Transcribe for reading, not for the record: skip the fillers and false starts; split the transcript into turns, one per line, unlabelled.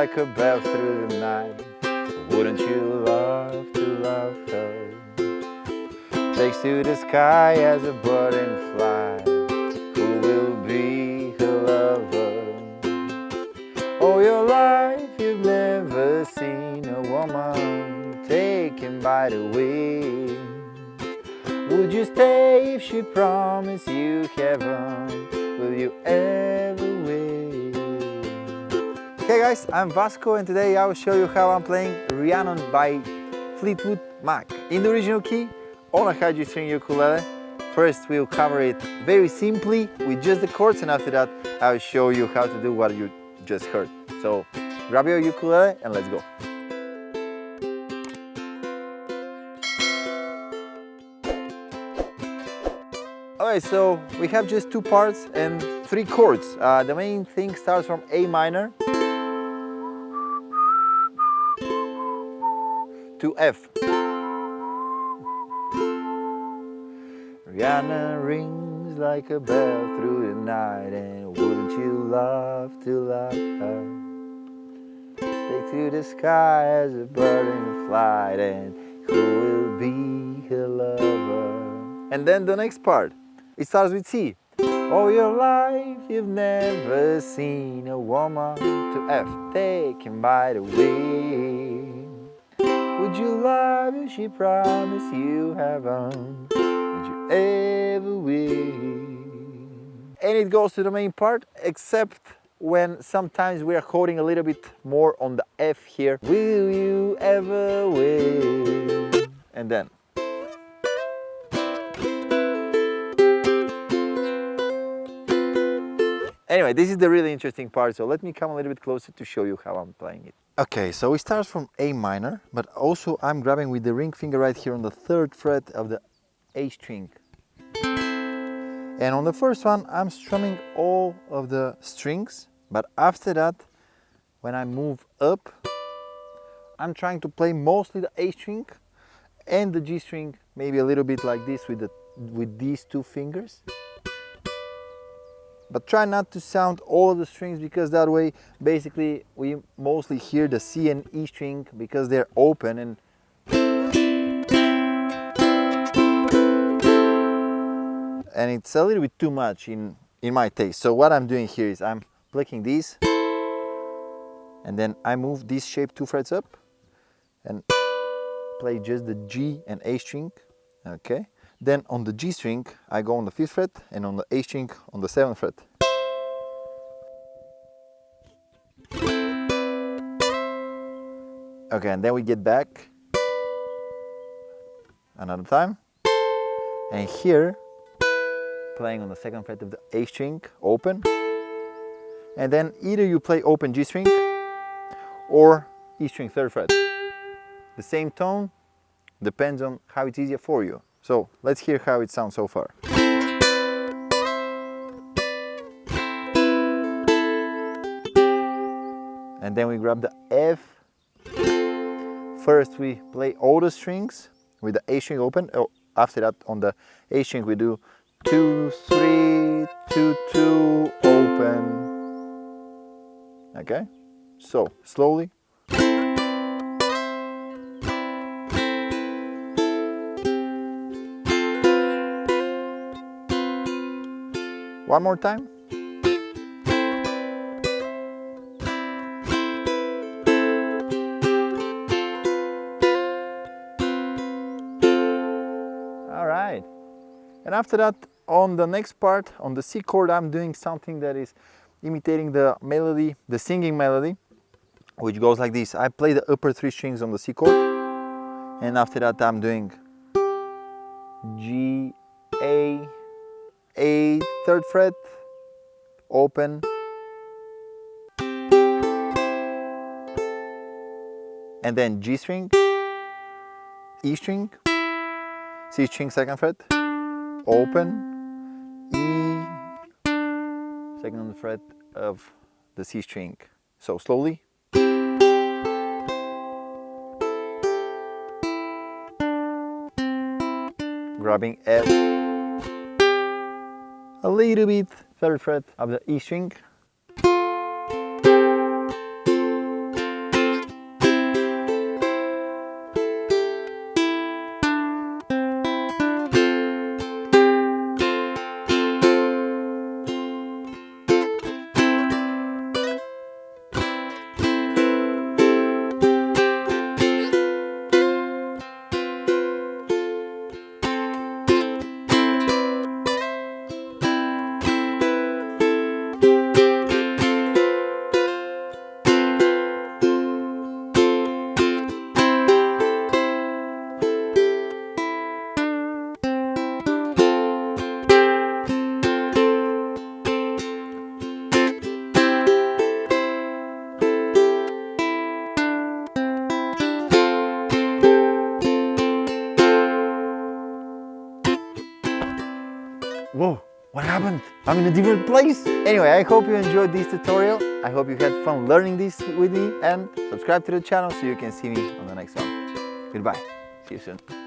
like a bell through the night. Wouldn't you love to love her? Takes to the sky as a bird and fly. Who will be her lover? All your life you've never seen a woman taken by the wind. Would you stay if she promised you heaven? Will you ever win? Hey guys, I'm Vasco and today I will show you how I'm playing Rhiannon by Fleetwood Mac in the original key on a high G string ukulele. First we'll cover it very simply with just the chords, and after that I'll show you how to do what you just heard. So grab your ukulele and let's go. Alright, so we have just two parts and three chords. The main thing starts from A minor to F. Rhiannon rings like a bell through the night, and wouldn't you love to love her? Take to the sky as a bird in flight, and who will be her lover? And then the next part, it starts with C. All your life you've never seen a woman to F, taken by the wind. Would you love if she promised you heaven? Would you ever win? And it goes to the main part, except when sometimes we are holding a little bit more on the F here. Will you ever win? And then. Anyway, this is the really interesting part, so let me come a little bit closer to show you how I'm playing it. Okay, so it starts from A minor, but also I'm grabbing with the ring finger right here on the 3rd fret of the A string. And on the first one, I'm strumming all of the strings, but after that, when I move up, I'm trying to play mostly the A string and the G string, maybe a little bit like this with these two fingers. But try not to sound all of the strings, because that way basically we mostly hear the C and E string because they're open, and it's a little bit too much in my taste. So what I'm doing here is I'm plucking these, and then I move this shape 2 frets up and play just the G and A string. Okay. Then on the G string, I go on the 5th fret, and on the A string on the 7th fret. Okay, and then we get back another time, and here, playing on the 2nd fret of the A string, open, and then either you play open G string or E string 3rd fret. The same tone, depends on how it's easier for you. So let's hear how it sounds so far. And then we grab the F. First we play all the strings with the A string open. Oh, after that on the A string we do 2, 3, 2, 2, open. Okay, so slowly. One more time. All right. And after that, on the next part, on the C chord, I'm doing something that is imitating the melody, the singing melody, which goes like this. I play the upper 3 strings on the C chord, and after that I'm doing G, A, 3rd fret, open, and then G string, E string, C string 2nd fret, open, E, 2nd fret of the C string. So slowly. Grabbing F, a little bit 3rd fret of the E string, Whoa, what happened? I'm in a different place. Anyway, I hope you enjoyed this tutorial. I hope you had fun learning this with me, and subscribe to the channel so you can see me on the next one. Goodbye. See you soon.